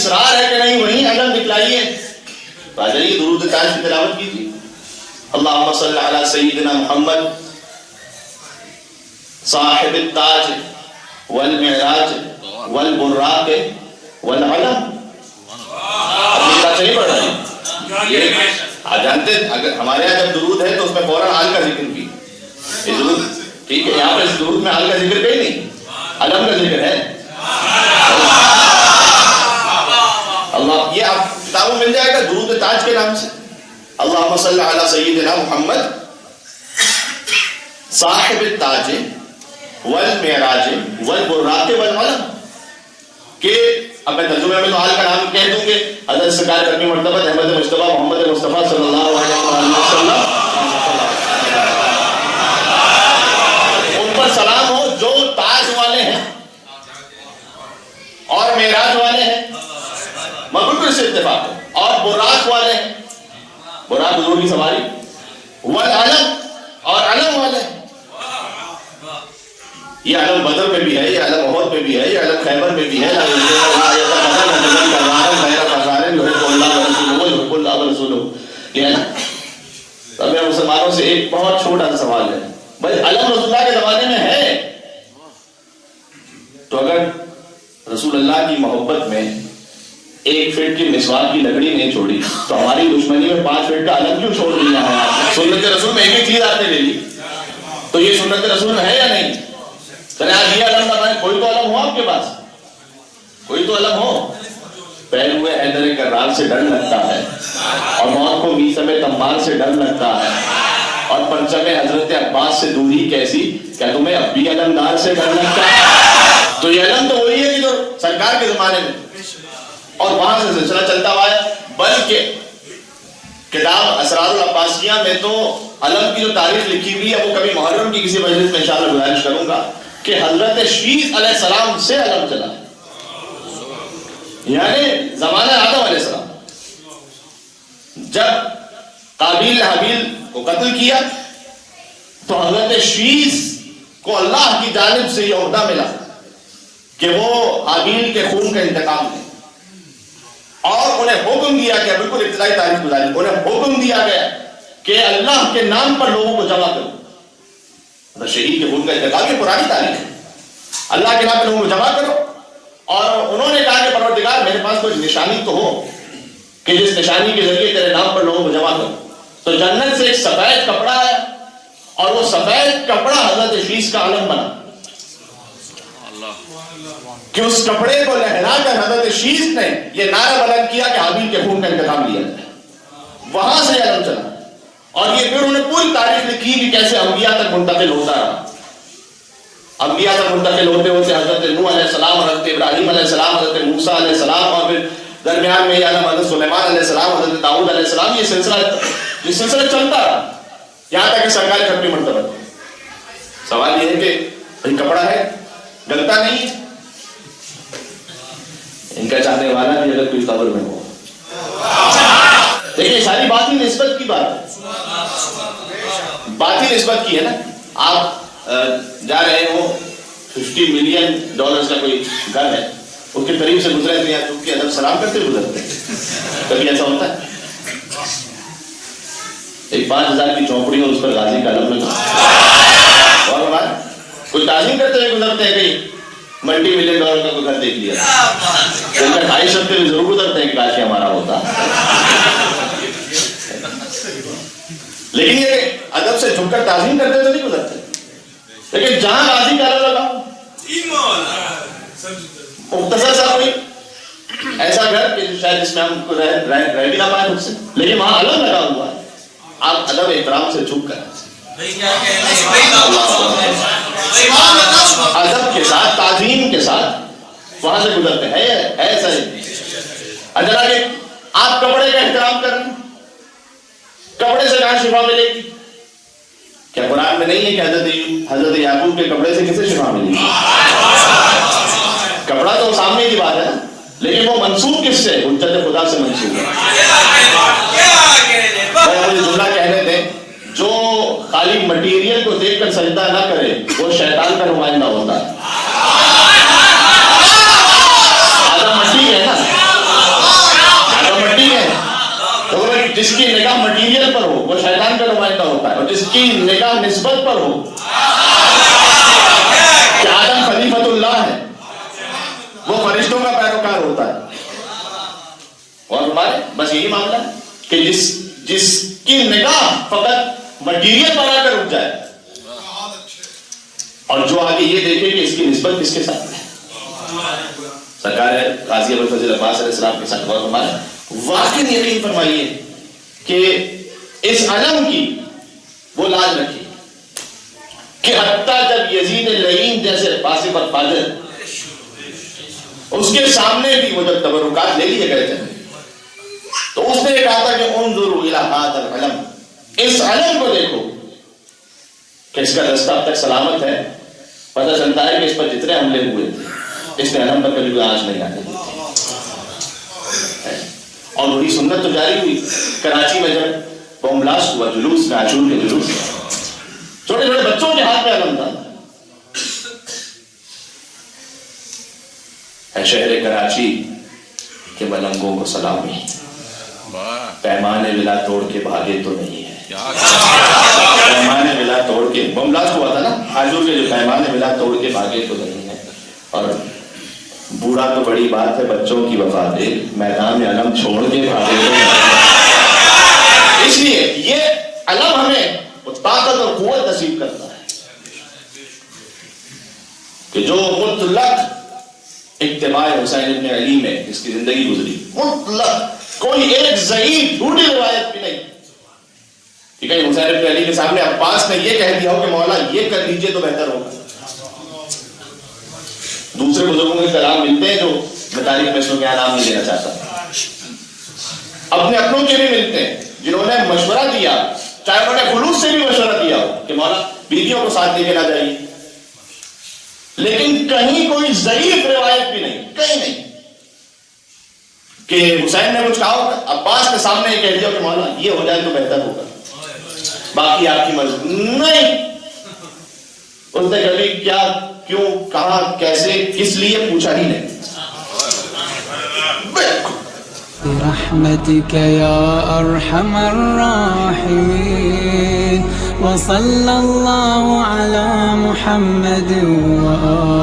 اصرار ہے کہ نہیں وہیں علم دکھلائیے، تو آ جائیے درود تاج کی تلاوت کیجیے. اللہم صلی علی سیدنا محمد صاحب التاج والمعراج والبراق والعلم. اپنی طرح سے نہیں پڑھ رہے یہ آپ جانتے اگر ہمارے یہاں جب درود ہے تو اس میں فوراً آل کا ذکر بھی. یہ درود ٹھیک ہے، یہاں پر اس درود میں آل کا ذکر کہیں نہیں، علم کا ذکر ہے. اللہ یہ آپ کتابوں مل جائے گا درود تاج کے نام سے. اللہم صلی علی سیدنا محمد صاحب التاج والمعراج والبراق والعلم. کہ اب میں ترجمے میں تو آل کا نام کہہ دوں گے، حضرت سرکار کرمی مرتبہ احمد مصطفیٰ محمد مصطفیٰ صلی اللہ علیہ وسلم ان پر سلام ہو جو تاج والے ہیں اور معراج والے ہیں، بالکل سے اتفاق ہے، اور براق والے ہیں، براق حضور کی سواری، والعلم اور علم والے ہیں. یہ علم بدر میں بھی ہے، یہ علم احد میں بھی ہے، یہ علم خیبر میں بھی ہے. اب مسلمانوں سے ایک بہت چھوٹا سا سوال ہے، بھائی علم رسول اللہ کے زمانے میں ہے تو اگر رسول اللہ کی محبت میں 1 فٹ کی مسواک کی لکڑی نہیں چھوڑی تو ہماری دشمنی میں 5 فٹ کا علم کیوں چھوڑ دیا ہے؟ سنت رسول میں ایک چیز آپ نے لے لی، تو یہ سنت رسول میں ہے یا نہیں؟ چلے آج یہ علم بتائیں، کوئی تو علم ہو آپ کے پاس، کوئی تو علم ہو. پہلوئے حیدر کرار سے ڈر لگتا ہے، اور موت کو میثم تمار سے ڈر لگتا ہے، اور پرچم حضرت عباس سے دوری کیسی، کیا تمہیں اب بھی علمدار سے ڈر لگتا ہے؟ تو یہ علم تو وہی ہے جو سرکار کے زمانے میں، اور وہاں سے سلسلہ چلتا ہوا ہے. بلکہ کتاب اسرار العباسیہ میں تو علم کی جو تاریخ لکھی ہوئی ہے وہ کبھی محرم کی کسی مجلس میں انشاءاللہ گزارش کروں گا کہ حضرت شیس علیہ السلام سے علم چلا، یعنی زمانہ آدم علیہ السلام. جب قابیل نے حابیل کو قتل کیا تو حضرت شیس کو اللہ کی جانب سے یہ عہدہ ملا کہ وہ حابیل کے خون کا انتقام لیں، اور انہیں حکم دیا گیا، بالکل ابتدائی تاریخ گزاری، انہیں حکم دیا گیا کہ اللہ کے نام پر لوگوں کو جمع کرو. شہید کے خون کا انتقام یہ پرانی تاریخ ہے، اللہ کے نام پر لوگوں کو جمع کرو. اور انہوں نے کہا کہ پروردگار میرے پاس کوئی نشانی تو ہو کہ جس نشانی کے ذریعے تیرے نام پر لوگوں کو جمع کرو. تو جنت سے ایک سفید کپڑا آیا، اور وہ سفید کپڑا حضرت شیس کا علم بنا کہ اس کپڑے کو لہرا کر حضرت شیس نے یہ نعرہ بلند کیا کہ حابیل کے خون کا انتقام لیا جائے. وہاں سے علم چلا، اور یہ پھر انہوں نے پوری تاریخ لکھی کہ کیسے انبیاء تک منتقل ہوتا رہا. انبیاء تک منتقل ہوتے ہوتے حضرت نوح علیہ السلام، حضرت ابراہیم علیہ السلام، حضرت موسیٰ علیہ السلام، اور پھر درمیان میں یہ علم حضرت سلیمان علیہ السلام، حضرت داؤد علیہ السلام. یہ سلسلہ چلتا رہا یہاں تک کہ سرکار کرمی مرتبہ. سوال یہ ہے کہ بھائی کپڑا ہے، گلتا نہیں ہے، ان کا چاہنے والا بھی اگر کوئی قبر میں ہو. دیکھیں ساری بات ہی نسبت کی بات ہے، بات ہی نسبت کی ہے نا. آپ جا رہے ہو $50 ملین کا کوئی گھر ہے، اس کے قریب سے گزرے تو یہاں چونکہ ادب سلام کرتے گزرتے ہیں، کبھی ایسا ہوتا ہے؟ ایک 5,000 کی چوپڑی اور اس پر غازی کا علم لگا، اور ہمارے کوئی تعظیم کرتے ہوئے گزرتے ہیں، کہیں $multi million کا کوئی گھر دیکھ لیا ان کا 2.5 ہفتے میں ضرور گزرتے ہیں کہ کاش ہمارا ہوتا. لیکن یہ ادب سے جھک کر تعظیم کرتے ہوئے تو نہیں گزرتے. لیکن جہاں غازی کا علم لگا مختصر سا کوئی ایسا گھر کہ شاید جس میں ہم رہ بھی نہ پائیں خود سے، لیکن وہاں علم لگا ہوا ہے، آپ ادب احترام سے جھک کر ادب کے ساتھ تعظیم کے ساتھ وہاں سے گزرتے ہیں. ایسا ہی اجلا کہ آپ کپڑے کا احترام کر رہے ہیں، کپڑے سے کہاں شفا ملے گی؟ کیا قرآن میں نہیں ہے کہ حضرت یعقوب کے کپڑے سے کسے شفا ملے گی؟ کپڑا تو سامنے کی بات ہے نا، لیکن وہ منسوب کس سے؟ حجت خدا سے منسوب ہے. مجھے جملہ کہنے دیں، جو خالی مٹیریل کو دیکھ کر سجدہ نہ کرے وہ شیطان کا نمائندہ ہوتا ہے. آدم مٹی ہے نا، ہوتا ہے اور جس کی نگاہ نسبت پر ہو کہ آدم خلیفۃ اللہ ہے، وہ فرشتوں کا پیروکار ہوتا ہے، اور ہمارے بس یہی معاملہ ہے کہ جس کی نگاہ فقط مٹیریل بنا کر رک جائے اور جو آگے یہ دیکھے کہ اس کی نسبت کس کے ساتھ ہے۔ سرکار قاضی ابوالفضل عباس علیہ السلام کے ساتھ غور فرمائے، واقعی یقین فرمائیے کہ اس علم کی وہ لاج رکھی کہ حتیٰ جب یزید اللعین جیسے فاسق اور فاجر اس کے سامنے بھی وہ جب تبرکات لے لیے گئے تھے تو اس نے کہا تھا کہ انظروا الی ھذا العلم، اس علم کو دیکھو کہ اس کا رستہ اب تک سلامت ہے۔ پتہ چلتا ہے کہ اس پر جتنے حملے ہوئے تھے اس نے علم پر کبھی کوئی آنچ نہیں آنے دی، اور وہی سنت تو جاری ہوئی۔ کراچی میں جب بم بلاسٹ ہوا، جلوس میں عاشور کے جلوس میں چھوٹے چھوٹے بچوں کے ہاتھ میں علم تھا۔ اے شہر کراچی کے ملنگوں کو سلامی، پیمانے ملا توڑ کے بھاگے تو نہیں ہے، پیمانے ملا توڑ کے، بم بلاسٹ ہوا تھا نا عاشور کے، جو پیمانے ملا توڑ کے بھاگے تو نہیں ہے۔ اور بوڑھا تو بڑی بات ہے، بچوں کی وفا دے، میدان علم چھوڑ کے بھاگے تو نہیں ہے۔ اس لیے یہ علم ہمیں طاقت اور قوت نصیب کرتا ہے کہ جو مطلق اتباع حسین ابن علی میں جس کی زندگی گزری، مطلق کوئی ایک ضعیف جھوٹی روایت بھی نہیں کہ کہیں حسین ابن علی کے سامنے عباس نے یہ کہہ دیا ہو کہ مولا یہ کر لیجئے تو بہتر ہوگا۔ دوسرے بزرگوں کے کلام ملتے ہیں جو میں تاریخ میں اس کو نام نہیں دینا چاہتا، اپنے اپنوں کے بھی ملتے ہیں جنہوں نے مشورہ دیا، چاہے انہوں نے خلوص سے بھی مشورہ دیا ہو کہ مولا بیویوں کو ساتھ لے کے نہ جائیے، لیکن کہیں کوئی ضعیف روایت بھی نہیں، کہیں نہیں کہ حسین نے کچھ کہا ہو، عباس کے سامنے یہ کہہ دیا کہ مولا یہ ہو جائے تو بہتر ہوگا، باقی آپ کی مرضی نہیں۔ اس نے کبھی کیا، کیوں، کہاں، کیسے، کس لیے پوچھا ہی نہیں۔ برحمتك يا أرحم الراحمين وصلى الله على محمد وآله